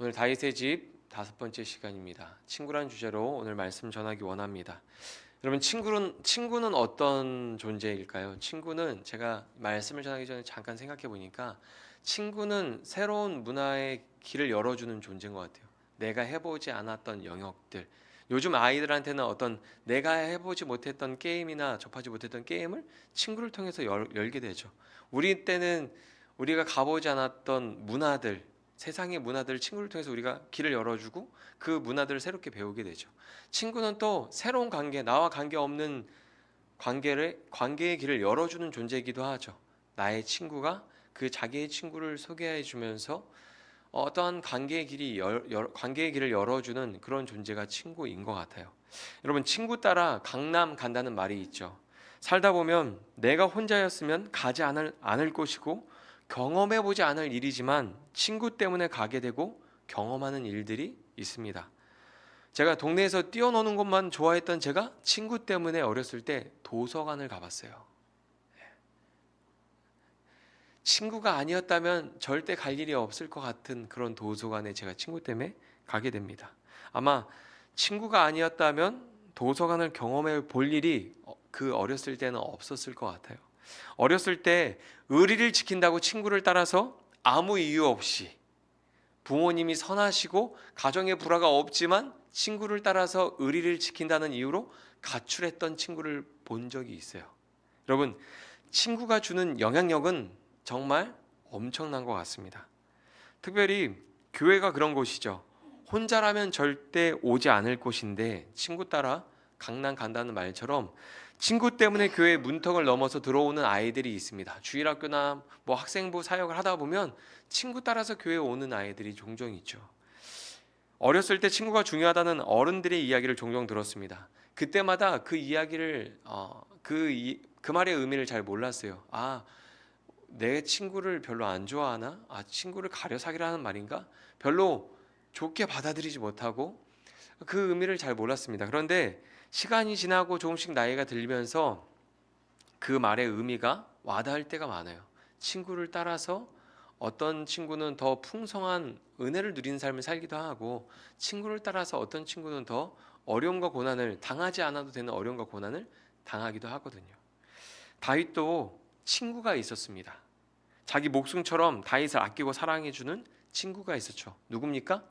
오늘 다윗의 집 5번째 시간입니다. 친구란 주제로 오늘 말씀 전하기 원합니다. 여러분, 친구는 어떤 존재일까요? 친구는 제가 말씀을 전하기 전에 잠깐 생각해 보니까 친구는 새로운 문화의 길을 열어주는 존재인 것 같아요. 내가 해보지 않았던 영역들, 요즘 아이들한테는 어떤 내가 해보지 못했던 게임이나 접하지 못했던 게임을 친구를 통해서 열게 되죠. 우리 때는 우리가 가보지 않았던 문화들, 세상의 문화들을 친구를 통해서 우리가 길을 열어주고 그 문화들을 새롭게 배우게 되죠. 친구는 또 새로운 관계, 나와 관계없는 관계의 길을 열어주는 존재이기도 하죠. 나의 친구가 그 자기의 친구를 소개해 주면서 어떠한 관계의 길을 열어주는 그런 존재가 친구인 것 같아요. 여러분, 친구 따라 강남 간다는 말이 있죠. 살다 보면 내가 혼자였으면 가지 않을 곳이고 경험해보지 않을 일이지만 친구 때문에 가게 되고 경험하는 일들이 있습니다. 제가 동네에서 뛰어노는 것만 좋아했던 제가 친구 때문에 어렸을 때 도서관을 가봤어요. 친구가 아니었다면 절대 갈 일이 없을 것 같은 그런 도서관에 제가 친구 때문에 가게 됩니다. 아마 친구가 아니었다면 도서관을 경험해 볼 일이 그 어렸을 때는 없었을 것 같아요. 어렸을 때 의리를 지킨다고 친구를 따라서 아무 이유 없이, 부모님이 선하시고 가정에 불화가 없지만 친구를 따라서 의리를 지킨다는 이유로 가출했던 친구를 본 적이 있어요. 여러분, 친구가 주는 영향력은 정말 엄청난 것 같습니다. 특별히 교회가 그런 곳이죠. 혼자라면 절대 오지 않을 곳인데 친구 따라 강남 간다는 말처럼 친구 때문에 교회 문턱을 넘어서 들어오는 아이들이 있습니다. 주일학교나 학생부 사역을 하다 보면 친구 따라서 교회에 오는 아이들이 종종 있죠. 어렸을 때 친구가 중요하다는 어른들의 이야기를 종종 들었습니다. 그때마다 그 이야기를 그 말의 의미를 잘 몰랐어요. 내 친구를 별로 안 좋아하나? 친구를 가려 사귀라는 말인가? 별로 좋게 받아들이지 못하고 그 의미를 잘 몰랐습니다. 그런데 시간이 지나고 조금씩 나이가 들면서 그 말의 의미가 와닿을 때가 많아요. 친구를 따라서 어떤 친구는 더 풍성한 은혜를 누리는 삶을 살기도 하고, 친구를 따라서 어떤 친구는 더 어려움과 고난을 당하지 않아도 되는 어려움과 고난을 당하기도 하거든요. 다윗도 친구가 있었습니다. 자기 목숨처럼 다윗을 아끼고 사랑해주는 친구가 있었죠. 누굽니까?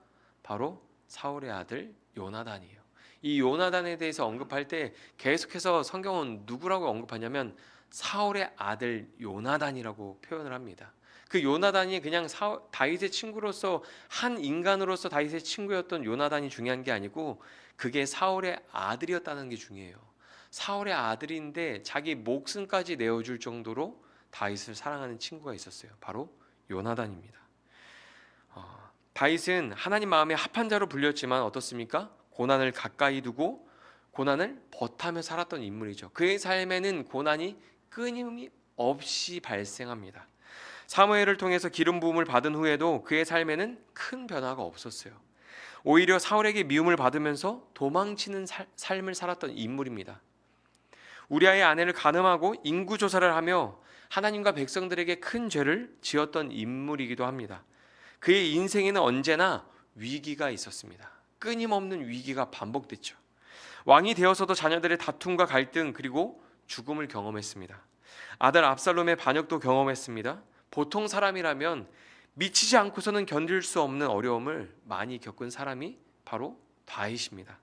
바로 사울의 아들 요나단이에요. 이 요나단에 대해서 언급할 때 계속해서 성경은 누구라고 언급하냐면 사울의 아들 요나단이라고 표현을 합니다. 그 요나단이 그냥 다윗의 친구로서, 한 인간으로서 다윗의 친구였던 요나단이 중요한 게 아니고 그게 사울의 아들이었다는 게 중요해요. 사울의 아들인데 자기 목숨까지 내어줄 정도로 다윗을 사랑하는 친구가 있었어요. 바로 요나단입니다. 다윗은 하나님 마음에 합한 자로 불렸지만 어떻습니까? 고난을 가까이 두고 고난을 버타며 살았던 인물이죠. 그의 삶에는 고난이 끊임없이 발생합니다. 사무엘을 통해서 기름 부음을 받은 후에도 그의 삶에는 큰 변화가 없었어요. 오히려 사울에게 미움을 받으면서 도망치는 삶을 살았던 인물입니다. 우리아의 아내를 간음하고 인구조사를 하며 하나님과 백성들에게 큰 죄를 지었던 인물이기도 합니다. 그의 인생에는 언제나 위기가 있었습니다. 끊임없는 위기가 반복됐죠. 왕이 되어서도 자녀들의 다툼과 갈등, 그리고 죽음을 경험했습니다. 아들 압살롬의 반역도 경험했습니다. 보통 사람이라면 미치지 않고서는 견딜 수 없는 어려움을 많이 겪은 사람이 바로 다윗입니다.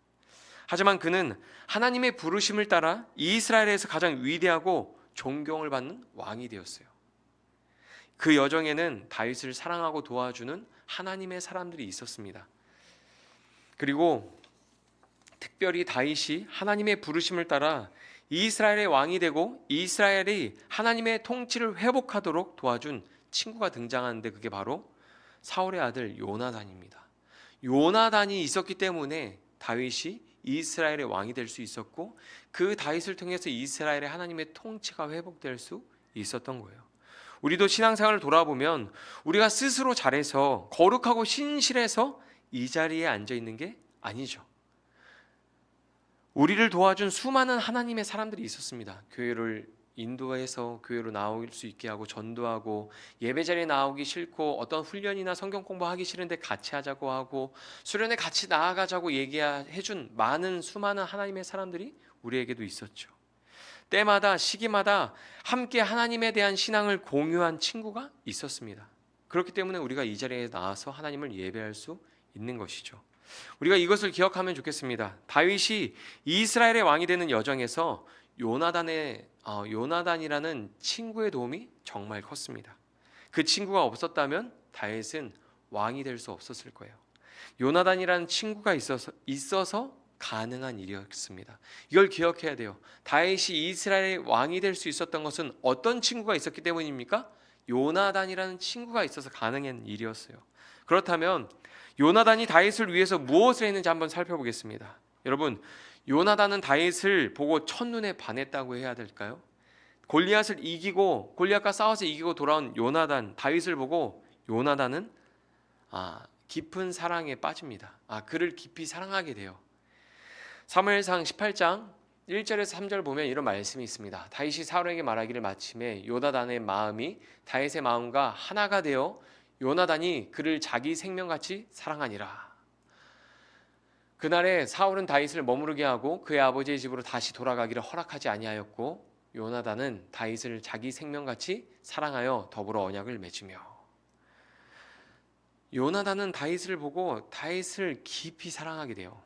하지만 그는 하나님의 부르심을 따라 이스라엘에서 가장 위대하고 존경을 받는 왕이 되었어요. 그 여정에는 다윗을 사랑하고 도와주는 하나님의 사람들이 있었습니다. 그리고 특별히 다윗이 하나님의 부르심을 따라 이스라엘의 왕이 되고 이스라엘이 하나님의 통치를 회복하도록 도와준 친구가 등장하는데 그게 바로 사울의 아들 요나단입니다. 요나단이 있었기 때문에 다윗이 이스라엘의 왕이 될 수 있었고, 그 다윗을 통해서 이스라엘의 하나님의 통치가 회복될 수 있었던 거예요. 우리도 신앙생활을 돌아보면 우리가 스스로 잘해서 거룩하고 신실해서 이 자리에 앉아 있는 게 아니죠. 우리를 도와준 수많은 하나님의 사람들이 있었습니다. 교회를 인도해서 교회로 나올 수 있게 하고 전도하고, 예배 자리에 나오기 싫고 어떤 훈련이나 성경 공부하기 싫은데 같이 하자고 하고, 수련회 같이 나아가자고 얘기해준 수많은 하나님의 사람들이 우리에게도 있었죠. 때마다 시기마다 함께 하나님에 대한 신앙을 공유한 친구가 있었습니다. 그렇기 때문에 우리가 이 자리에 나와서 하나님을 예배할 수 있는 것이죠. 우리가 이것을 기억하면 좋겠습니다. 다윗이 이스라엘의 왕이 되는 여정에서 요나단이라는 친구의 도움이 정말 컸습니다. 그 친구가 없었다면 다윗은 왕이 될 수 없었을 거예요. 요나단이라는 친구가 있어서 가능한 일이었습니다. 이걸 기억해야 돼요. 다윗이 이스라엘의 왕이 될 수 있었던 것은 어떤 친구가 있었기 때문입니까? 요나단이라는 친구가 있어서 가능한 일이었어요. 그렇다면 요나단이 다윗을 위해서 무엇을 했는지 한번 살펴보겠습니다. 여러분, 요나단은 다윗을 보고 첫눈에 반했다고 해야 될까요? 골리앗과 싸워서 이기고 돌아온 다윗을 보고 요나단은 깊은 사랑에 빠집니다. 그를 깊이 사랑하게 돼요. 사무엘상 18장 1절에서 3절 보면 이런 말씀이 있습니다. 다윗이 사울에게 말하기를 마침에 요나단의 마음이 다윗의 마음과 하나가 되어 요나단이 그를 자기 생명같이 사랑하니라. 그날에 사울은 다윗을 머무르게 하고 그의 아버지의 집으로 다시 돌아가기를 허락하지 아니하였고, 요나단은 다윗을 자기 생명같이 사랑하여 더불어 언약을 맺으며. 요나단은 다윗을 보고 다윗을 깊이 사랑하게 돼요.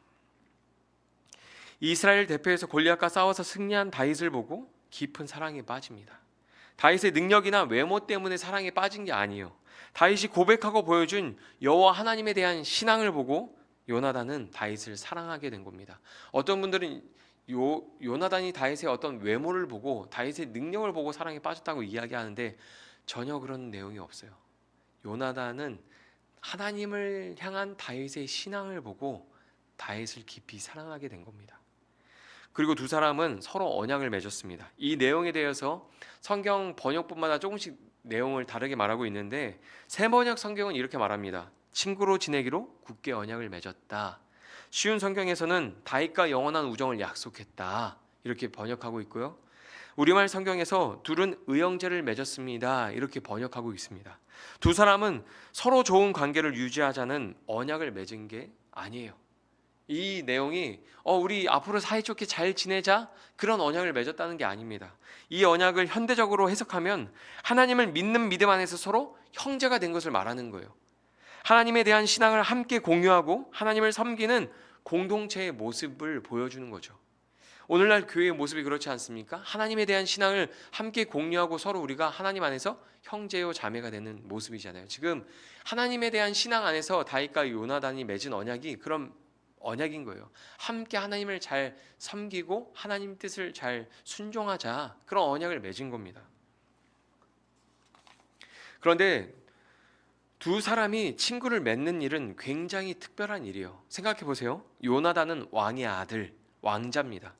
이스라엘 대표에서 골리앗과 싸워서 승리한 다윗을 보고 깊은 사랑에 빠집니다. 다윗의 능력이나 외모 때문에 사랑에 빠진 게 아니에요. 다윗이 고백하고 보여준 여호와 하나님에 대한 신앙을 보고 요나단은 다윗을 사랑하게 된 겁니다. 어떤 분들은 요나단이 다윗의 어떤 외모를 보고 다윗의 능력을 보고 사랑에 빠졌다고 이야기하는데 전혀 그런 내용이 없어요. 요나단은 하나님을 향한 다윗의 신앙을 보고 다윗을 깊이 사랑하게 된 겁니다. 그리고 두 사람은 서로 언약을 맺었습니다. 이 내용에 대해서 성경 번역본마다 조금씩 내용을 다르게 말하고 있는데, 새번역 성경은 이렇게 말합니다. 친구로 지내기로 굳게 언약을 맺었다. 쉬운 성경에서는 다윗과 영원한 우정을 약속했다, 이렇게 번역하고 있고요. 우리말 성경에서 둘은 의형제를 맺었습니다, 이렇게 번역하고 있습니다. 두 사람은 서로 좋은 관계를 유지하자는 언약을 맺은 게 아니에요. 이 내용이 우리 앞으로 사이좋게 잘 지내자, 그런 언약을 맺었다는 게 아닙니다. 이 언약을 현대적으로 해석하면 하나님을 믿는 믿음 안에서 서로 형제가 된 것을 말하는 거예요. 하나님에 대한 신앙을 함께 공유하고 하나님을 섬기는 공동체의 모습을 보여주는 거죠. 오늘날 교회의 모습이 그렇지 않습니까? 하나님에 대한 신앙을 함께 공유하고 서로 우리가 하나님 안에서 형제요 자매가 되는 모습이잖아요. 지금 하나님에 대한 신앙 안에서 다윗과 요나단이 맺은 언약이 그런 언약인 거예요. 함께 하나님을 잘 섬기고 하나님 뜻을 잘 순종하자, 그런 언약을 맺은 겁니다. 그런데 두 사람이 친구를 맺는 일은 굉장히 특별한 일이에요. 생각해 보세요. 요나단은 왕의 아들, 왕자입니다.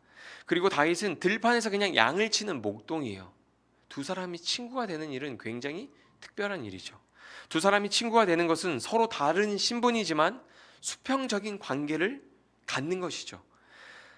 그리고 다윗은 들판에서 그냥 양을 치는 목동이에요. 두 사람이 친구가 되는 일은 굉장히 특별한 일이죠. 두 사람이 친구가 되는 것은 서로 다른 신분이지만 수평적인 관계를 갖는 것이죠.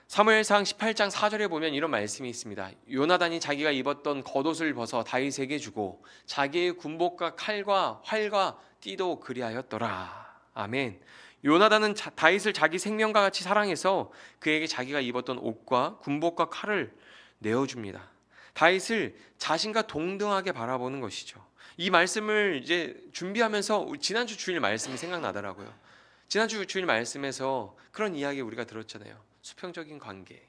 사무엘상 18장 4절에 보면 이런 말씀이 있습니다. 요나단이 자기가 입었던 겉옷을 벗어 다윗에게 주고 자기의 군복과 칼과 활과 띠도 그리하였더라. 아멘. 요나단은 다윗을 자기 생명과 같이 사랑해서 그에게 자기가 입었던 옷과 군복과 칼을 내어줍니다. 다윗을 자신과 동등하게 바라보는 것이죠. 이 말씀을 이제 준비하면서 지난주 주일 말씀이 생각나더라고요. 지난주 주일 말씀에서 그런 이야기 우리가 들었잖아요. 수평적인 관계.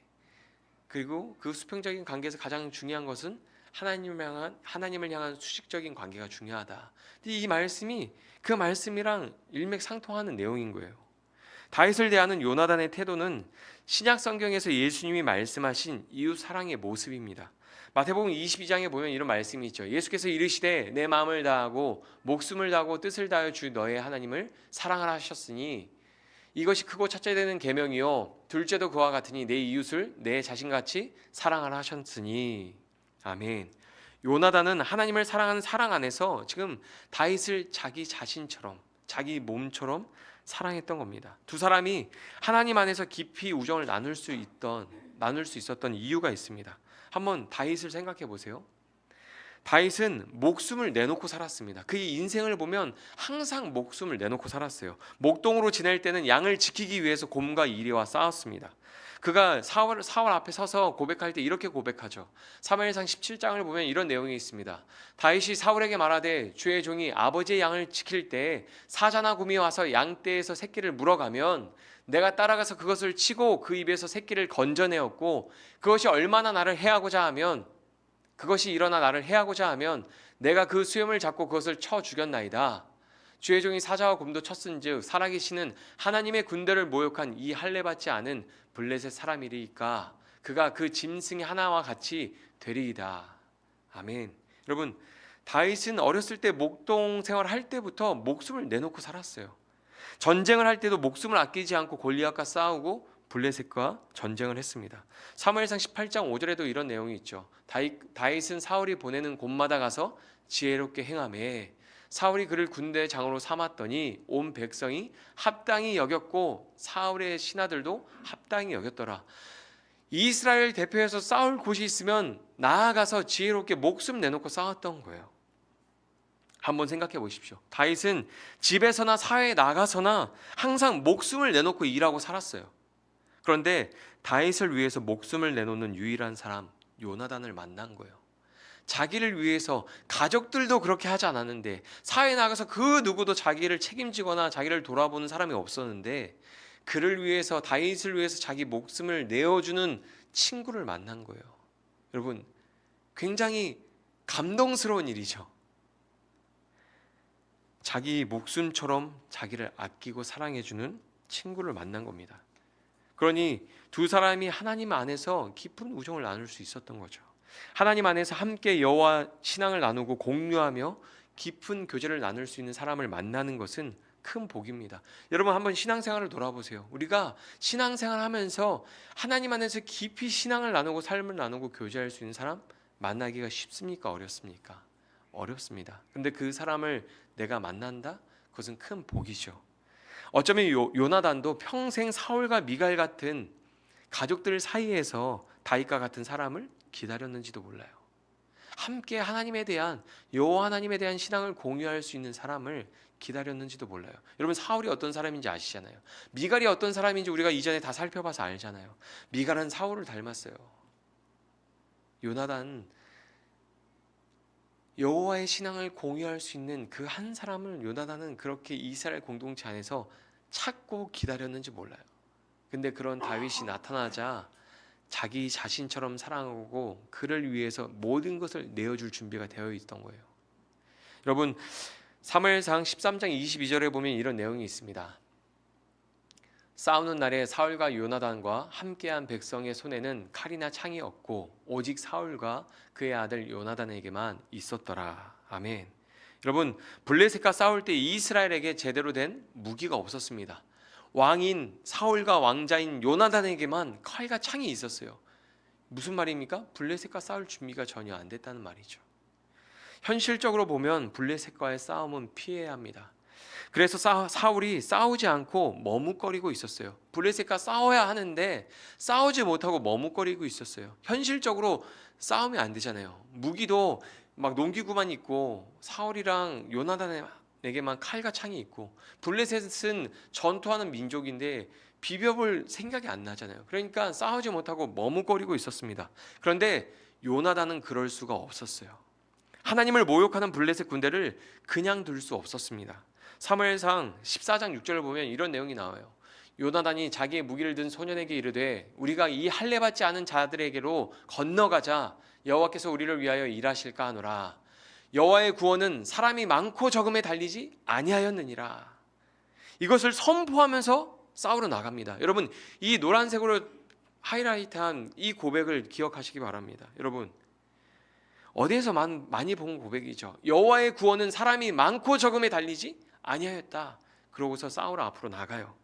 그리고 그 수평적인 관계에서 가장 중요한 것은 하나님을 향한 수직적인 관계가 중요하다. 근데 이 말씀이 그 말씀이랑 일맥상통하는 내용인 거예요. 다윗을 대하는 요나단의 태도는 신약 성경에서 예수님이 말씀하신 이웃 사랑의 모습입니다. 마태복음 22장에 보면 이런 말씀이 있죠. 예수께서 이르시되 내 마음을 다하고 목숨을 다하고 뜻을 다하여 주 너의 하나님을 사랑하라 하셨으니 이것이 크고 첫째 되는 계명이요 둘째도 그와 같으니 내 이웃을 내 자신같이 사랑하라 하셨으니. 아멘. 요나단은 하나님을 사랑하는 사랑 안에서 지금 다윗을 자기 자신처럼, 자기 몸처럼 사랑했던 겁니다. 두 사람이 하나님 안에서 깊이 우정을 나눌 수 있던 나눌 수 있었던 이유가 있습니다. 한번 다윗을 생각해 보세요. 다윗은 목숨을 내놓고 살았습니다. 그의 인생을 보면 항상 목숨을 내놓고 살았어요. 목동으로 지낼 때는 양을 지키기 위해서 곰과 이리와 싸웠습니다. 그가 사울 앞에 서서 고백할 때 이렇게 고백하죠. 사무엘상 17장을 보면 이런 내용이 있습니다. 다윗이 사울에게 말하되 주의 종이 아버지의 양을 지킬 때 사자나 곰이 와서 양떼에서 새끼를 물어가면 내가 따라가서 그것을 치고 그 입에서 새끼를 건져내었고 그것이 얼마나 나를 해하고자 하면 그것이 일어나 나를 해하고자 하면 내가 그 수염을 잡고 그것을 쳐 죽였나이다. 주의 종이 사자와 곰도 쳤은즉 살아계시는 하나님의 군대를 모욕한 이 할례받지 않은 블레셋 사람이리이까 그가 그 짐승의 하나와 같이 되리이다. 아멘. 여러분, 다윗은 어렸을 때 목동 생활할 때부터 목숨을 내놓고 살았어요. 전쟁을 할 때도 목숨을 아끼지 않고 골리앗과 싸우고 블레셋과 전쟁을 했습니다. 사무엘상 18장 5절에도 이런 내용이 있죠. 다윗은 사울이 보내는 곳마다 가서 지혜롭게 행하매 사울이 그를 군대 장으로 삼았더니 온 백성이 합당히 여겼고 사울의 신하들도 합당히 여겼더라. 이스라엘 대표에서 싸울 곳이 있으면 나아가서 지혜롭게 목숨 내놓고 싸웠던 거예요. 한번 생각해 보십시오. 다윗은 집에서나 사회에 나가서나 항상 목숨을 내놓고 일하고 살았어요. 그런데 다윗을 위해서 목숨을 내놓는 유일한 사람 요나단을 만난 거예요. 자기를 위해서 가족들도 그렇게 하지 않았는데 사회에 나가서 그 누구도 자기를 책임지거나 자기를 돌아보는 사람이 없었는데 그를 위해서 다윗을 위해서 자기 목숨을 내어주는 친구를 만난 거예요. 여러분, 굉장히 감동스러운 일이죠. 자기 목숨처럼 자기를 아끼고 사랑해주는 친구를 만난 겁니다. 그러니 두 사람이 하나님 안에서 깊은 우정을 나눌 수 있었던 거죠. 하나님 안에서 함께 여호와 신앙을 나누고 공유하며 깊은 교제를 나눌 수 있는 사람을 만나는 것은 큰 복입니다. 여러분, 한번 신앙생활을 돌아보세요. 우리가 신앙생활하면서 하나님 안에서 깊이 신앙을 나누고 삶을 나누고 교제할 수 있는 사람 만나기가 쉽습니까? 어렵습니까? 어렵습니다. 근데 그 사람을 내가 만난다? 그것은 큰 복이죠. 어쩌면 요나단도 평생 사울과 미갈 같은 가족들 사이에서 다윗과 같은 사람을 기다렸는지도 몰라요. 함께 하나님에 대한 여호와 하나님에 대한 신앙을 공유할 수 있는 사람을 기다렸는지도 몰라요. 여러분, 사울이 어떤 사람인지 아시잖아요. 미갈이 어떤 사람인지 우리가 이전에 다 살펴봐서 알잖아요. 미갈은 사울을 닮았어요. 요나단, 여호와의 신앙을 공유할 수 있는 그 한 사람을 요나단은 그렇게 이스라엘 공동체 안에서 찾고 기다렸는지 몰라요. 근데 그런 다윗이 나타나자 자기 자신처럼 사랑하고 그를 위해서 모든 것을 내어줄 준비가 되어 있던 거예요. 여러분, 사무엘상 13장 22절에 보면 이런 내용이 있습니다. 싸우는 날에 사울과 요나단과 함께한 백성의 손에는 칼이나 창이 없고 오직 사울과 그의 아들 요나단에게만 있었더라. 아멘. 여러분, 블레셋과 싸울 때 이스라엘에게 제대로 된 무기가 없었습니다. 왕인 사울과 왕자인 요나단에게만 칼과 창이 있었어요. 무슨 말입니까? 블레셋과 싸울 준비가 전혀 안 됐다는 말이죠. 현실적으로 보면 블레셋과의 싸움은 피해야 합니다. 그래서 사울이 싸우지 않고 머뭇거리고 있었어요. 블레셋과 싸워야 하는데 싸우지 못하고 머뭇거리고 있었어요. 현실적으로 싸우면 안 되잖아요. 무기도 막 농기구만 있고 사울이랑 요나단에게만 칼과 창이 있고 블레셋은 전투하는 민족인데 비벼볼 생각이 안 나잖아요. 그러니까 싸우지 못하고 머뭇거리고 있었습니다. 그런데 요나단은 그럴 수가 없었어요. 하나님을 모욕하는 블레셋 군대를 그냥 둘 수 없었습니다. 사무엘상 14장 6절을 보면 이런 내용이 나와요. 요나단이 자기의 무기를 든 소년에게 이르되 우리가 이 할례받지 않은 자들에게로 건너가자. 여호와께서 우리를 위하여 일하실까 하노라. 여호와의 구원은 사람이 많고 적음에 달리지 아니하였느니라. 이것을 선포하면서 싸우러 나갑니다. 여러분, 이 노란색으로 하이라이트한 이 고백을 기억하시기 바랍니다. 여러분, 어디에서 많이 본 고백이죠. 여호와의 구원은 사람이 많고 적음에 달리지 아니하였다. 그러고서 싸우러 앞으로 나가요.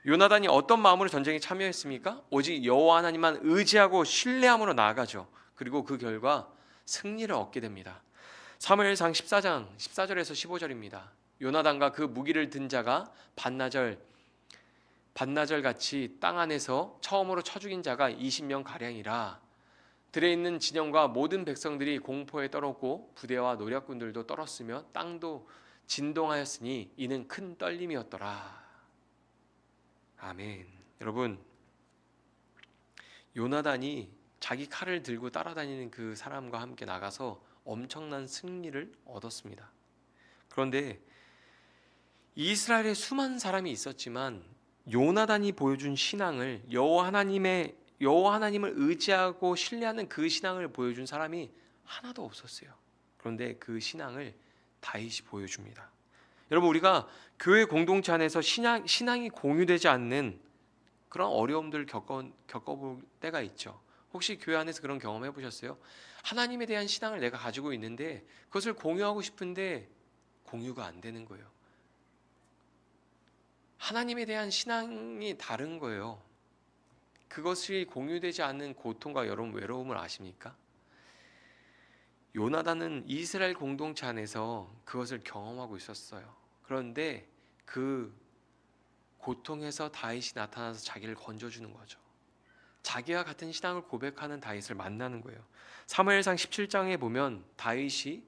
요나단이 어떤 마음으로 전쟁에 참여했습니까? 오직 여호와 하나님만 의지하고 신뢰함으로 나아가죠. 그리고 그 결과 승리를 얻게 됩니다. 사무엘상 14장 14절에서 15절입니다. 요나단과 그 무기를 든 자가 반나절 반나절 같이 땅 안에서 처음으로 쳐 죽인 자가 20명 가량이라. 들에 있는 진영과 모든 백성들이 공포에 떨었고 부대와 노략군들도 떨었으며 땅도 진동하였으니 이는 큰 떨림이었더라. 아멘. 여러분, 요나단이 자기 칼을 들고 따라다니는 그 사람과 함께 나가서 엄청난 승리를 얻었습니다. 그런데 이스라엘에 수많은 사람이 있었지만 요나단이 보여준 신앙을 여호와 하나님을 의지하고 신뢰하는 그 신앙을 보여준 사람이 하나도 없었어요. 그런데 그 신앙을 다윗이 보여줍니다. 여러분, 우리가 교회 공동체 안에서 신앙이 공유되지 않는 그런 어려움들을 겪어볼 때가 있죠. 혹시 교회 안에서 그런 경험 해보셨어요? 하나님에 대한 신앙을 내가 가지고 있는데 그것을 공유하고 싶은데 공유가 안 되는 거예요. 하나님에 대한 신앙이 다른 거예요. 그것이 공유되지 않는 고통과 여러분 외로움을 아십니까? 요나단은 이스라엘 공동체 안에서 그것을 경험하고 있었어요. 그런데 그 고통에서 다윗이 나타나서 자기를 건져주는 거죠. 자기와 같은 신앙을 고백하는 다윗을 만나는 거예요. 사무엘상 17장에 보면 다윗이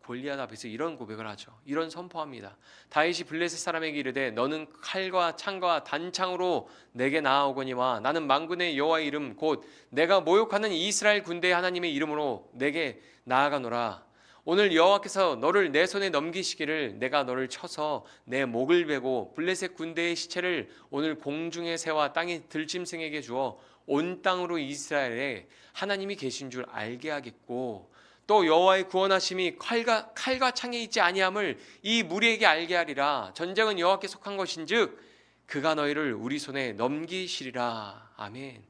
골리앗 앞에서 이런 고백을 하죠. 이런 선포합니다. 다윗이 블레셋 사람에게 이르되 너는 칼과 창과 단창으로 내게 나아오거니와 나는 만군의 여호와의 이름 곧 내가 모욕하는 이스라엘 군대의 하나님의 이름으로 내게 나아가노라. 오늘 여호와께서 너를 내 손에 넘기시기를 내가 너를 쳐서 내 목을 베고 블레셋 군대의 시체를 오늘 공중의 새와 땅의 들짐승에게 주어 온 땅으로 이스라엘에 하나님이 계신 줄 알게 하겠고 또 여호와의 구원하심이 칼과 창에 있지 아니함을 이 무리에게 알게 하리라. 전쟁은 여호와께 속한 것인즉 그가 너희를 우리 손에 넘기시리라. 아멘.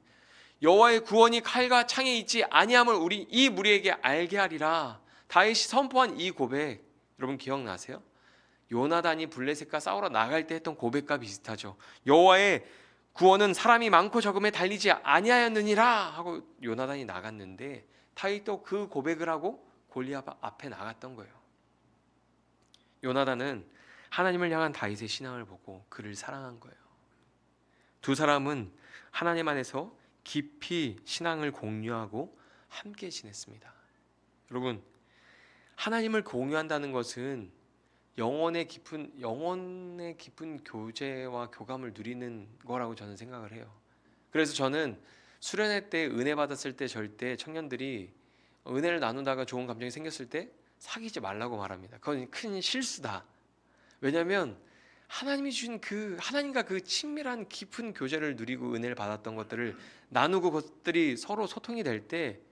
여호와의 구원이 칼과 창에 있지 아니함을 이 무리에게 알게 하리라. 다윗이 선포한 이 고백 여러분 기억나세요? 요나단이 블레셋과 싸우러 나갈 때 했던 고백과 비슷하죠. 여호와의 구원은 사람이 많고 적음에 달리지 아니하였느니라 하고 요나단이 나갔는데 다윗도 그 고백을 하고 골리앗 앞에 나갔던 거예요. 요나단은 하나님을 향한 다윗의 신앙을 보고 그를 사랑한 거예요. 두 사람은 하나님 안에서 깊이 신앙을 공유하고 함께 지냈습니다. 여러분, 하나님을 공유한다는 것은 영혼의 깊은 교제와 교감을 누리는 거라고 저는 생각을 해요. 그래서 저는 수련회 때 은혜 받았을 때 절대 청년들이 은혜를 나누다가 좋은 감정이 생겼을 때 사귀지 말라고 말합니다. 그건 큰 실수다. 왜냐하면 하나님이 주신 그 하나님과 그 친밀한 깊은 교제를 누리고 은혜를 받았던 것들을 나누고 그것들이 서로 소통이 될 때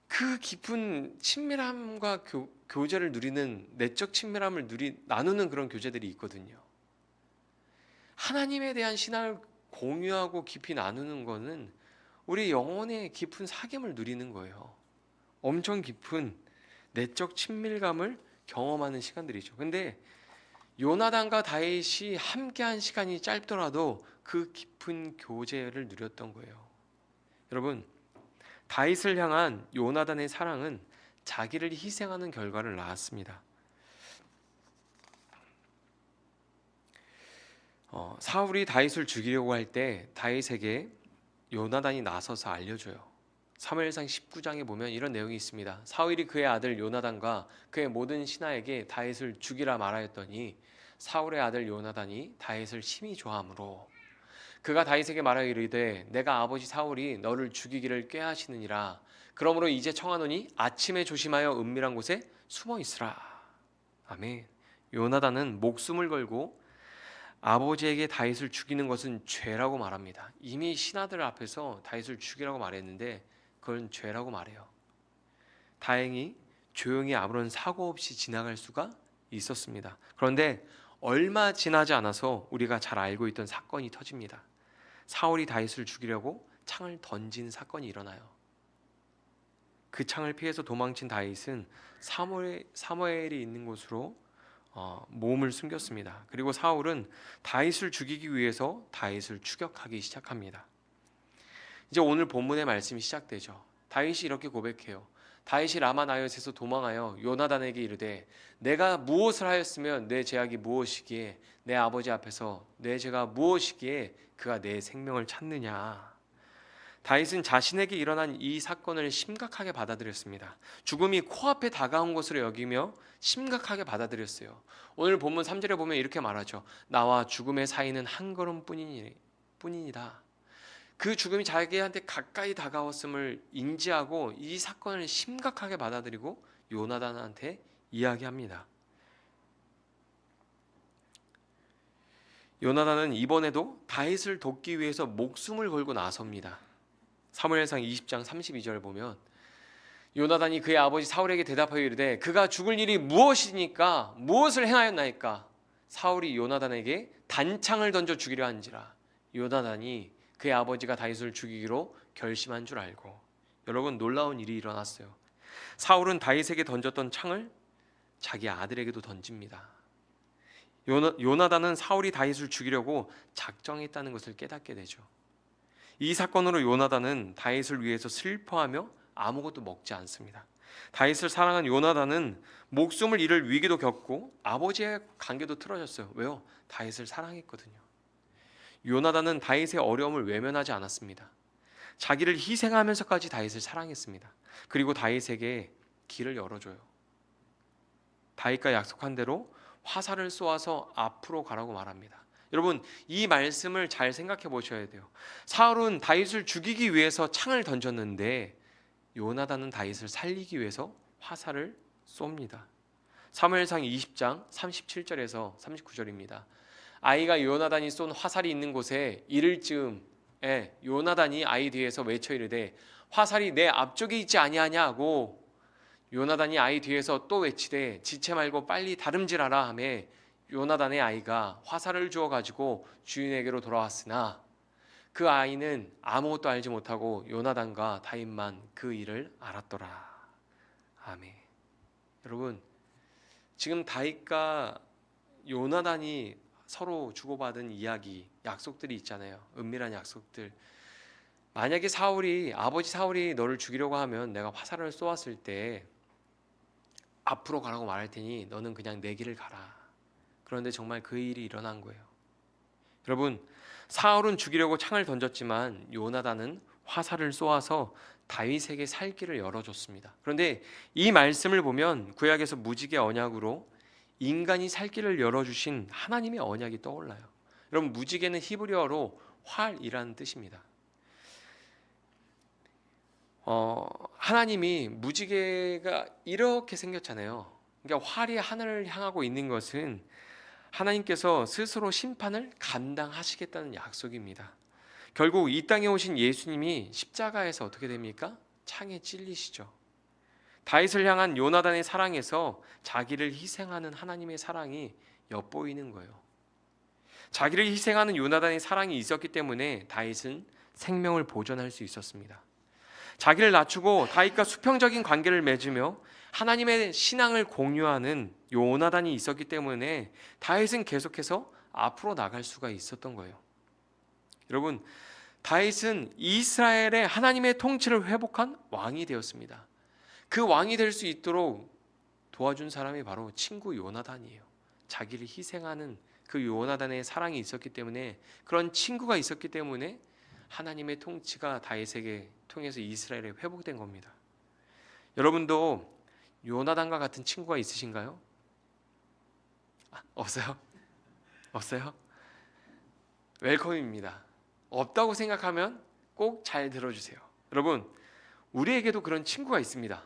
그 깊은 친밀함과 교제를 누리는 내적 친밀함을 나누는 그런 교제들이 있거든요. 하나님에 대한 신앙을 공유하고 깊이 나누는 것은 우리 영혼의 깊은 사귐을 누리는 거예요. 엄청 깊은 내적 친밀감을 경험하는 시간들이죠. 근데 요나단과 다윗이 함께한 시간이 짧더라도 그 깊은 교제를 누렸던 거예요. 여러분, 다윗을 향한 요나단의 사랑은 자기를 희생하는 결과를 낳았습니다. 사울이 다윗을 죽이려고 할 때 다윗에게 요나단이 나서서 알려줘요. 사무엘상 19장에 보면 이런 내용이 있습니다. 사울이 그의 아들 요나단과 그의 모든 신하에게 다윗을 죽이라 말하였더니 사울의 아들 요나단이 다윗을 심히 좋아하므로 그가 다윗에게 말하여 이르되 내가 아버지 사울이 너를 죽이기를 꾀하시느니라. 그러므로 이제 청하노니 아침에 조심하여 은밀한 곳에 숨어 있으라. 아멘. 요나단은 목숨을 걸고 아버지에게 다윗을 죽이는 것은 죄라고 말합니다. 이미 신하들 앞에서 다윗을 죽이라고 말했는데 그건 죄라고 말해요. 다행히 조용히 아무런 사고 없이 지나갈 수가 있었습니다. 그런데 얼마 지나지 않아서 우리가 잘 알고 있던 사건이 터집니다. 사울이 다윗을 죽이려고 창을 던진 사건이 일어나요. 그 창을 피해서 도망친 다윗은 사무엘이 있는 곳으로 몸을 숨겼습니다. 그리고 사울은 다윗을 죽이기 위해서 다윗을 추격하기 시작합니다. 이제 오늘 본문의 말씀이 시작되죠. 다윗이 이렇게 고백해요. 다윗이 라마나요에서 도망하여 요나단에게 이르되 내가 무엇을 하였으면 내 죄악이 무엇이기에 내 아버지 앞에서 내 죄가 무엇이기에 그가 내 생명을 찾느냐. 다윗은 자신에게 일어난 이 사건을 심각하게 받아들였습니다. 죽음이 코앞에 다가온 것으로 여기며 심각하게 받아들였어요. 오늘 본문 3절에 보면 이렇게 말하죠. 나와 죽음의 사이는 한 걸음 뿐이다. 그 죽음이 자기한테 가까이 다가왔음을 인지하고 이 사건을 심각하게 받아들이고 요나단한테 이야기합니다. 요나단은 이번에도 다윗을 돕기 위해서 목숨을 걸고 나섭니다. 사무엘상 20장 32절 보면 요나단이 그의 아버지 사울에게 대답하여 이르되 그가 죽을 일이 무엇이니까 무엇을 행하였나이까. 사울이 요나단에게 단창을 던져 죽이려 한지라. 요나단이 그의 아버지가 다윗을 죽이기로 결심한 줄 알고. 여러분, 놀라운 일이 일어났어요. 사울은 다윗에게 던졌던 창을 자기 아들에게도 던집니다. 요나단은 사울이 다윗을 죽이려고 작정했다는 것을 깨닫게 되죠. 이 사건으로 요나단은 다윗을 위해서 슬퍼하며 아무것도 먹지 않습니다. 다윗을 사랑한 요나단은 목숨을 잃을 위기도 겪고 아버지의 관계도 틀어졌어요. 왜요? 다윗을 사랑했거든요. 요나단은 다윗의 어려움을 외면하지 않았습니다. 자기를 희생하면서까지 다윗을 사랑했습니다. 그리고 다윗에게 길을 열어줘요. 다윗과 약속한 대로 화살을 쏘아서 앞으로 가라고 말합니다. 여러분, 이 말씀을 잘 생각해 보셔야 돼요. 사울은 다윗을 죽이기 위해서 창을 던졌는데 요나단은 다윗을 살리기 위해서 화살을 쏩니다. 사무엘상 20장 37절에서 39절입니다. 아이가 요나단이 쏜 화살이 있는 곳에 이를 즈음에 요나단이 아이 뒤에서 외쳐 이르되 화살이 내 앞쪽에 있지 아니하냐고. 요나단이 아이 뒤에서 또 외치되 지체 말고 빨리 다름질하라 하며 요나단의 아이가 화살을 주워 가지고 주인에게로 돌아왔으나 그 아이는 아무것도 알지 못하고 요나단과 다윗만 그 일을 알았더라. 아멘. 여러분, 지금 다윗과 요나단이 서로 주고받은 이야기, 약속들이 있잖아요. 은밀한 약속들. 만약에 아버지 사울이 너를 죽이려고 하면 내가 화살을 쏘았을 때 앞으로 가라고 말할 테니 너는 그냥 내 길을 가라. 그런데 정말 그 일이 일어난 거예요. 여러분, 사울은 죽이려고 창을 던졌지만 요나단은 화살을 쏘아서 다윗에게 살 길을 열어줬습니다. 그런데 이 말씀을 보면 구약에서 무지개 언약으로 인간이 살 길을 열어주신 하나님의 언약이 떠올라요. 여러분, 무지개는 히브리어로 활이라는 뜻입니다. 하나님이 무지개가 이렇게 생겼잖아요. 그러니까 활이 하늘을 향하고 있는 것은 하나님께서 스스로 심판을 감당하시겠다는 약속입니다. 결국 이 땅에 오신 예수님이 십자가에서 어떻게 됩니까? 창에 찔리시죠. 다윗을 향한 요나단의 사랑에서 자기를 희생하는 하나님의 사랑이 엿보이는 거예요. 자기를 희생하는 요나단의 사랑이 있었기 때문에 다윗은 생명을 보존할 수 있었습니다. 자기를 낮추고 다윗과 수평적인 관계를 맺으며 하나님의 신앙을 공유하는 요나단이 있었기 때문에 다윗은 계속해서 앞으로 나갈 수가 있었던 거예요. 여러분, 다윗은 이스라엘의 하나님의 통치를 회복한 왕이 되었습니다. 그 왕이 될 수 있도록 도와준 사람이 바로 친구 요나단이에요. 자기를 희생하는 그 요나단의 사랑이 있었기 때문에, 그런 친구가 있었기 때문에 하나님의 통치가 다윗에게 통해서 이스라엘에 회복된 겁니다. 여러분도 요나단과 같은 친구가 있으신가요? 없어요? 없어요? 웰컴입니다. 없다고 생각하면 꼭 잘 들어주세요. 여러분, 우리에게도 그런 친구가 있습니다.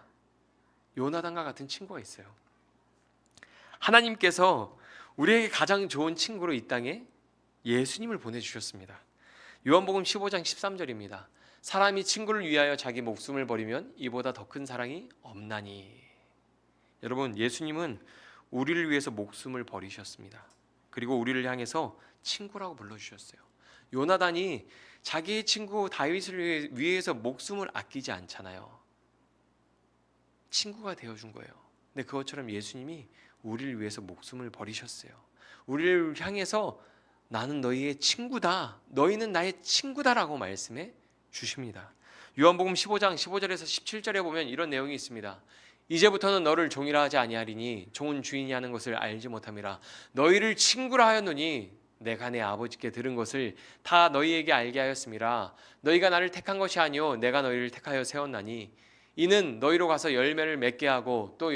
요나단과 같은 친구가 있어요. 하나님께서 우리에게 가장 좋은 친구로 이 땅에 예수님을 보내주셨습니다. 요한복음 15장 13절입니다. 사람이 친구를 위하여 자기 목숨을 버리면 이보다 더 큰 사랑이 없나니. 여러분, 예수님은 우리를 위해서 목숨을 버리셨습니다. 그리고 우리를 향해서 친구라고 불러주셨어요. 요나단이 자기의 친구 다윗을 위해서 목숨을 아끼지 않잖아요. 친구가 되어준 거예요. 근데 그것처럼 예수님이 우리를 위해서 목숨을 버리셨어요. 우리를 향해서 나는 너희의 친구다, 너희는 나의 친구다라고 말씀해 주십니다. 요한복음 15장 15절에서 17절에 보면 이런 내용이 있습니다. 이제부터는 너를 종이라 하지 아니하리니 종은 주인이 하는 것을 알지 못함이라. 너희를 친구라 하였노니 내가 내 아버지께 들은 것을 다 너희에게 알게 하였음이라. 너희가 나를 택한 것이 아니요 내가 너희를 택하여 세웠나니 이는 너희로 가서 열매를 맺게 하고 또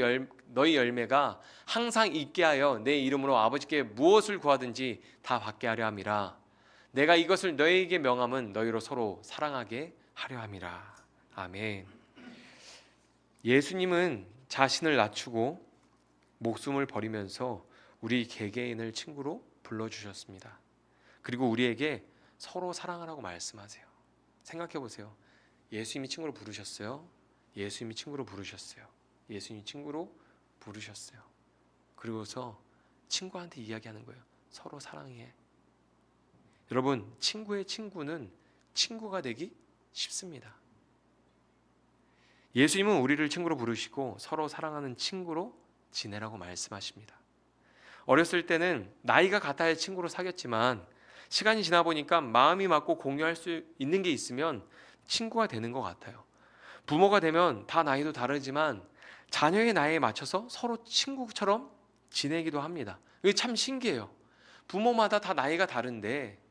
너희 열매가 항상 있게 하여 내 이름으로 아버지께 무엇을 구하든지 다 받게 하려 함이라. 내가 이것을 너희에게 명함은 너희로 서로 사랑하게 하려 함이라. 아멘. 예수님은 자신을 낮추고 목숨을 버리면서 우리 개개인을 친구로 불러주셨습니다. 그리고 우리에게 서로 사랑하라고 말씀하세요. 생각해 보세요. 예수님이 친구로 부르셨어요. 예수님이 친구로 부르셨어요. 예수님이 친구로 부르셨어요. 그리고서 친구한테 이야기하는 거예요. 서로 사랑해. 여러분, 친구의 친구는 친구가 되기 쉽습니다. 예수님은 우리를 친구로 부르시고 서로 사랑하는 친구로 지내라고 말씀하십니다. 어렸을 때는 나이가 같아야 친구로 사귀었지만 시간이 지나 보니까 마음이 맞고 공유할 수 있는 게 있으면 친구가 되는 것 같아요. 부모가 되면 다 나이도 다르지만 자녀의 나이에 맞춰서 서로 친구처럼 지내기도 합니다. 이게 참 신기해요. 부모마다 다 나이가 다른데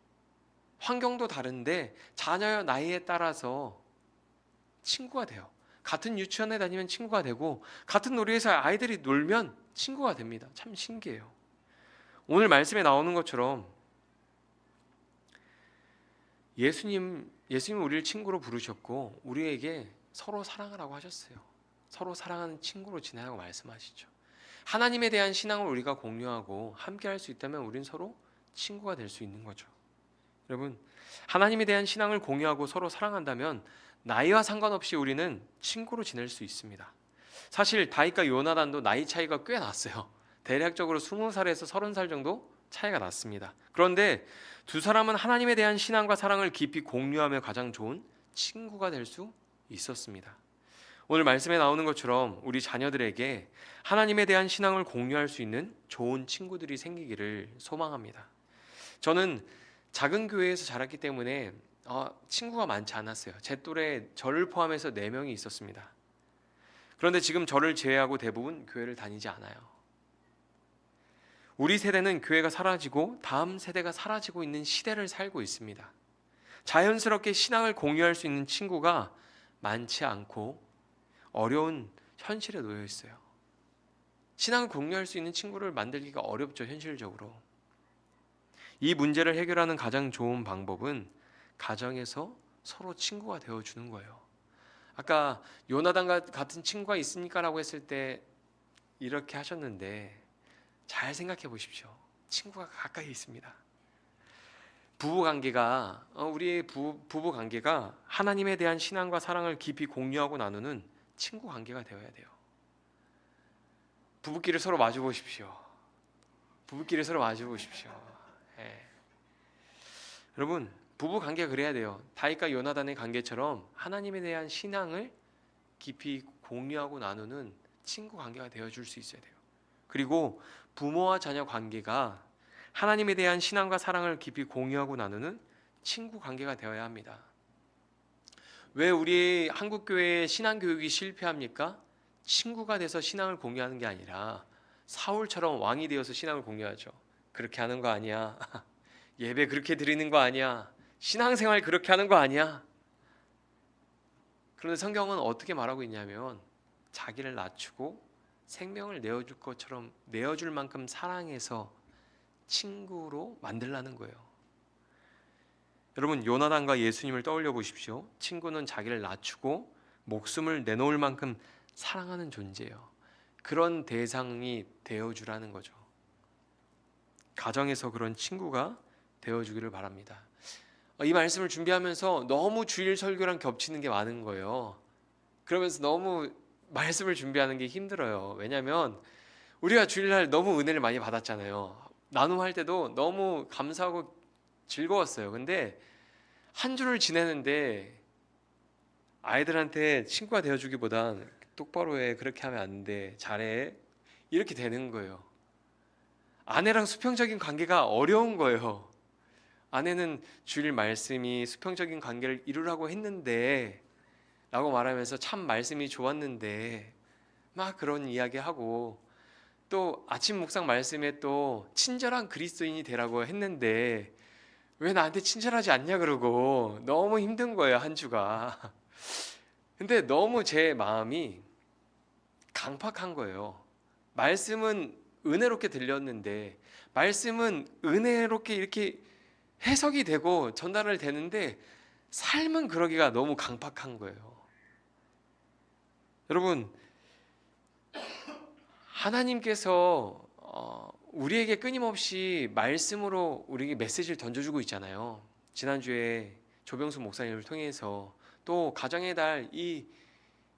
환경도 다른데 자녀의 나이에 따라서 친구가 돼요. 같은 유치원에 다니면 친구가 되고 같은 놀이에서 아이들이 놀면 친구가 됩니다. 참 신기해요. 오늘 말씀에 나오는 것처럼 예수님은 우리를 친구로 부르셨고 우리에게 서로 사랑하라고 하셨어요. 서로 사랑하는 친구로 지내라고 말씀하시죠. 하나님에 대한 신앙을 우리가 공유하고 함께 할 수 있다면 우린 서로 친구가 될 수 있는 거죠. 여러분, 하나님에 대한 신앙을 공유하고 서로 사랑한다면 나이와 상관없이 우리는 친구로 지낼 수 있습니다. 사실 다윗과 요나단도 나이 차이가 꽤 났어요. 대략적으로 20살에서 30살 정도 차이가 났습니다. 그런데 두 사람은 하나님에 대한 신앙과 사랑을 깊이 공유하며 가장 좋은 친구가 될 수 있었습니다. 오늘 말씀에 나오는 것처럼 우리 자녀들에게 하나님에 대한 신앙을 공유할 수 있는 좋은 친구들이 생기기를 소망합니다. 저는 작은 교회에서 자랐기 때문에 친구가 많지 않았어요. 제 또래 저를 포함해서 4명이 있었습니다. 그런데 지금 저를 제외하고 대부분 교회를 다니지 않아요. 우리 세대는 교회가 사라지고 다음 세대가 사라지고 있는 시대를 살고 있습니다. 자연스럽게 신앙을 공유할 수 있는 친구가 많지 않고 어려운 현실에 놓여 있어요. 신앙을 공유할 수 있는 친구를 만들기가 어렵죠, 현실적으로. 이 문제를 해결하는 가장 좋은 방법은 가정에서 서로 친구가 되어주는 거예요. 아까 요나단 같은 친구가 있습니까? 라고 했을 때 이렇게 하셨는데 잘 생각해 보십시오. 친구가 가까이 있습니다. 부부관계가 우리의 부부 관계가 하나님에 대한 신앙과 사랑을 깊이 공유하고 나누는 친구 관계가 되어야 돼요. 부부끼리 서로 마주 보십시오. 부부끼리 서로 마주 보십시오. 예. 여러분, 부부 관계가 그래야 돼요. 다윗과 요나단의 관계처럼 하나님에 대한 신앙을 깊이 공유하고 나누는 친구 관계가 되어줄 수 있어야 돼요. 그리고 부모와 자녀 관계가 하나님에 대한 신앙과 사랑을 깊이 공유하고 나누는 친구 관계가 되어야 합니다. 왜 우리 한국교회의 신앙교육이 실패합니까? 친구가 돼서 신앙을 공유하는 게 아니라 사울처럼 왕이 되어서 신앙을 공유하죠. 그렇게 하는 거 아니야. 예배 그렇게 드리는 거 아니야. 신앙생활 그렇게 하는 거 아니야. 그런데 성경은 어떻게 말하고 있냐면 자기를 낮추고 생명을 내어줄 것처럼 내어줄 만큼 사랑해서 친구로 만들라는 거예요. 여러분, 요나단과 예수님을 떠올려 보십시오. 친구는 자기를 낮추고 목숨을 내놓을 만큼 사랑하는 존재예요. 그런 대상이 되어주라는 거죠. 가정에서 그런 친구가 되어주기를 바랍니다. 이 말씀을 준비하면서 너무 주일 설교랑 겹치는 게 많은 거예요. 그러면서 너무 말씀을 준비하는 게 힘들어요. 왜냐하면 우리가 주일날 너무 은혜를 많이 받았잖아요. 나눔할 때도 너무 감사하고 즐거웠어요. 근데 한 주를 지내는데 아이들한테 친구가 되어주기보단 똑바로 해, 그렇게 하면 안 돼, 잘해, 이렇게 되는 거예요. 아내랑 수평적인 관계가 어려운 거예요. 아내는 주일 말씀이 수평적인 관계를 이루라고 했는데 라고 말하면서 참 말씀이 좋았는데 막 그런 이야기하고, 또 아침 묵상 말씀에 또 친절한 그리스도인이 되라고 했는데 왜 나한테 친절하지 않냐 그러고 너무 힘든 거예요, 한 주가. 근데 너무 제 마음이 강팍한 거예요. 말씀은 은혜롭게 들렸는데, 말씀은 은혜롭게 이렇게 해석이 되고 전달을 되는데 삶은 그러기가 너무 강팍한 거예요. 여러분, 하나님께서 우리에게 끊임없이 말씀으로 우리에게 메시지를 던져주고 있잖아요. 지난주에 조병수 목사님을 통해서, 또 가정의 달, 이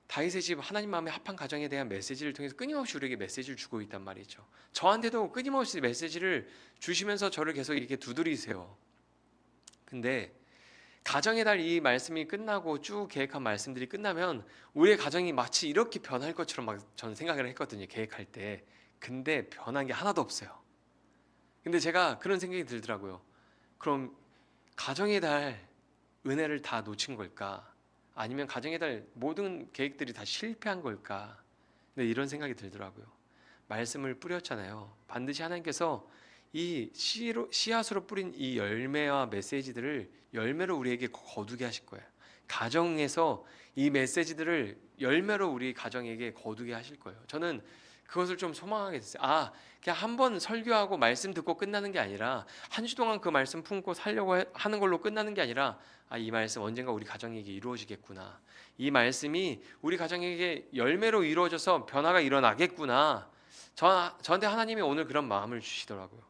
다윗의 집 하나님 마음에 합한 가정에 대한 메시지를 통해서 끊임없이 우리에게 메시지를 주고 있단 말이죠. 저한테도 끊임없이 메시지를 주시면서 저를 계속 이렇게 두드리세요. 근데 가정의 달 이 말씀이 끝나고 쭉 계획한 말씀들이 끝나면 우리의 가정이 마치 이렇게 변할 것처럼 막 저는 생각을 했거든요, 계획할 때. 근데 변한 게 하나도 없어요. 근데 제가 그런 생각이 들더라고요. 그럼 가정의 달 은혜를 다 놓친 걸까? 아니면 가정의 달 모든 계획들이 다 실패한 걸까? 근데 이런 생각이 들더라고요. 말씀을 뿌렸잖아요. 반드시 하나님께서 이 씨앗으로 뿌린 이 열매와 메시지들을 열매로 우리에게 거두게 하실 거예요. 가정에서 이 메시지들을 열매로 우리 가정에게 거두게 하실 거예요. 저는 그것을 좀 소망하게 됐어요. 그냥 한 번 설교하고 말씀 듣고 끝나는 게 아니라, 한 주 동안 그 말씀 품고 살려고 하는 걸로 끝나는 게 아니라, 이 말씀 언젠가 우리 가정에게 이루어지겠구나, 이 말씀이 우리 가정에게 열매로 이루어져서 변화가 일어나겠구나, 저한테 하나님이 오늘 그런 마음을 주시더라고요.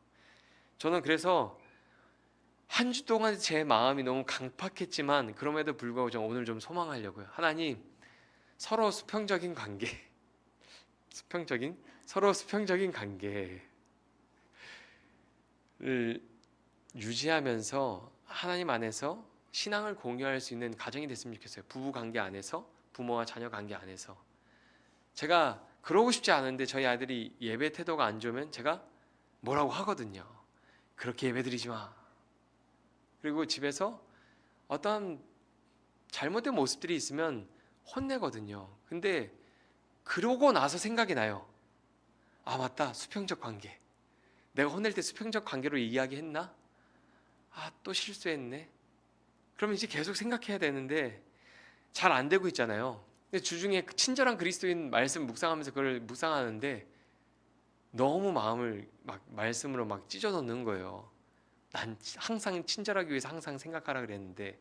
저는 그래서 한 주 동안 제 마음이 너무 강팍했지만 그럼에도 불구하고 저는 오늘 좀 소망하려고요. 하나님, 서로 수평적인 관계, 서로 수평적인 관계를 유지하면서 하나님 안에서 신앙을 공유할 수 있는 가정이 됐으면 좋겠어요. 부부 관계 안에서, 부모와 자녀 관계 안에서. 제가 그러고 싶지 않은데 저희 아들이 예배 태도가 안 좋으면 제가 뭐라고 하거든요. 그렇게 예배 드리지 마. 그리고 집에서 어떤 잘못된 모습들이 있으면 혼내거든요. 근데 그러고 나서 생각이 나요. 맞다, 수평적 관계. 내가 혼낼 때 수평적 관계로 이야기했나? 또 실수했네. 그럼 이제 계속 생각해야 되는데 잘 안 되고 있잖아요. 근데 주중에 친절한 그리스도인 말씀 묵상하면서 그걸 묵상하는데 너무 마음을 막 말씀으로 막 찢어 넣는 거예요. 난 항상 친절하기 위해서 항상 생각하라 그랬는데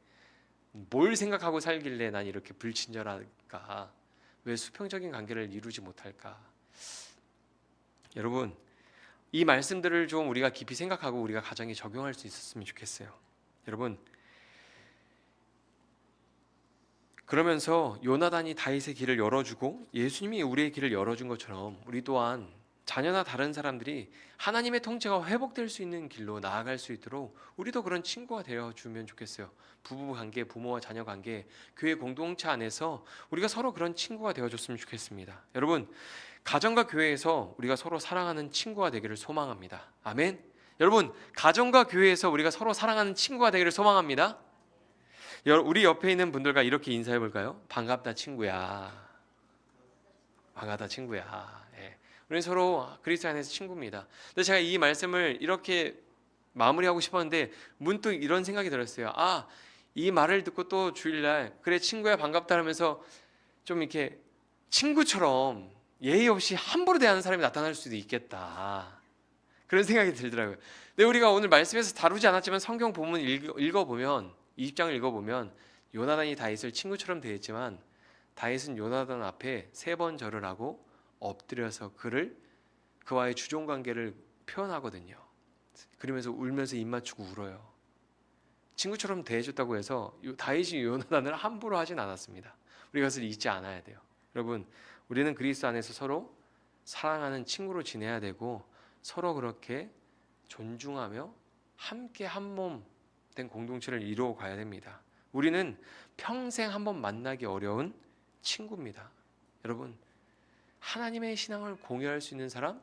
뭘 생각하고 살길래 난 이렇게 불친절할까? 왜 수평적인 관계를 이루지 못할까? 여러분, 이 말씀들을 좀 우리가 깊이 생각하고 우리가 가정에 적용할 수 있었으면 좋겠어요. 여러분, 그러면서 요나단이 다윗의 길을 열어주고 예수님이 우리의 길을 열어준 것처럼 우리 또한 자녀나 다른 사람들이 하나님의 통치가 회복될 수 있는 길로 나아갈 수 있도록 우리도 그런 친구가 되어주면 좋겠어요. 부부관계, 부모와 자녀관계, 교회 공동체 안에서 우리가 서로 그런 친구가 되어줬으면 좋겠습니다. 여러분, 가정과 교회에서 우리가 서로 사랑하는 친구가 되기를 소망합니다. 아멘. 여러분, 가정과 교회에서 우리가 서로 사랑하는 친구가 되기를 소망합니다. 우리 옆에 있는 분들과 이렇게 인사해 볼까요? 반갑다 친구야. 반갑다 친구야. 예. 우리 서로 그리스도 안에서 친구입니다. 근데 제가 이 말씀을 이렇게 마무리하고 싶었는데 문득 이런 생각이 들었어요. 이 말을 듣고 또 주일날 그래 친구야 반갑다 하면서 좀 이렇게 친구처럼 예의 없이 함부로 대하는 사람이 나타날 수도 있겠다, 그런 생각이 들더라고요. 근데 우리가 오늘 말씀에서 다루지 않았지만 성경 본문 읽어보면, 20장을 읽어보면 요나단이 다윗을 친구처럼 대했지만 다윗은 요나단 앞에 3번 절을 하고 엎드려서 그와의 주종관계를 표현하거든요. 그러면서 울면서 입 맞추고 울어요. 친구처럼 대해줬다고 해서 다윗이 요나단을 함부로 하진 않았습니다. 우리가 그것을 잊지 않아야 돼요. 여러분, 우리는 그리스도 안에서 서로 사랑하는 친구로 지내야 되고 서로 그렇게 존중하며 함께 한 몸 된 공동체를 이루어 가야 됩니다. 우리는 평생 한번 만나기 어려운 친구입니다. 여러분, 하나님의 신앙을 공유할 수 있는 사람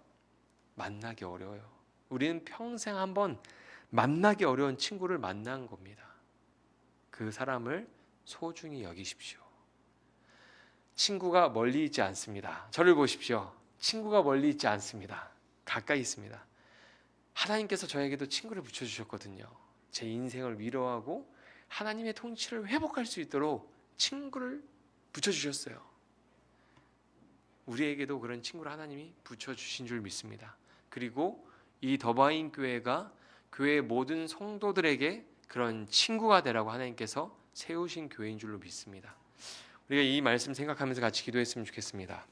만나기 어려워요. 우리는 평생 한번 만나기 어려운 친구를 만난 겁니다. 그 사람을 소중히 여기십시오. 친구가 멀리 있지 않습니다. 저를 보십시오. 친구가 멀리 있지 않습니다. 가까이 있습니다. 하나님께서 저에게도 친구를 붙여주셨거든요. 제 인생을 위로하고 하나님의 통치를 회복할 수 있도록 친구를 붙여주셨어요. 우리에게도 그런 친구를 하나님이 붙여주신 줄 믿습니다. 그리고 이 더바인 교회가 교회의 모든 성도들에게 그런 친구가 되라고 하나님께서 세우신 교회인 줄로 믿습니다. 우리가 이 말씀 생각하면서 같이 기도했으면 좋겠습니다.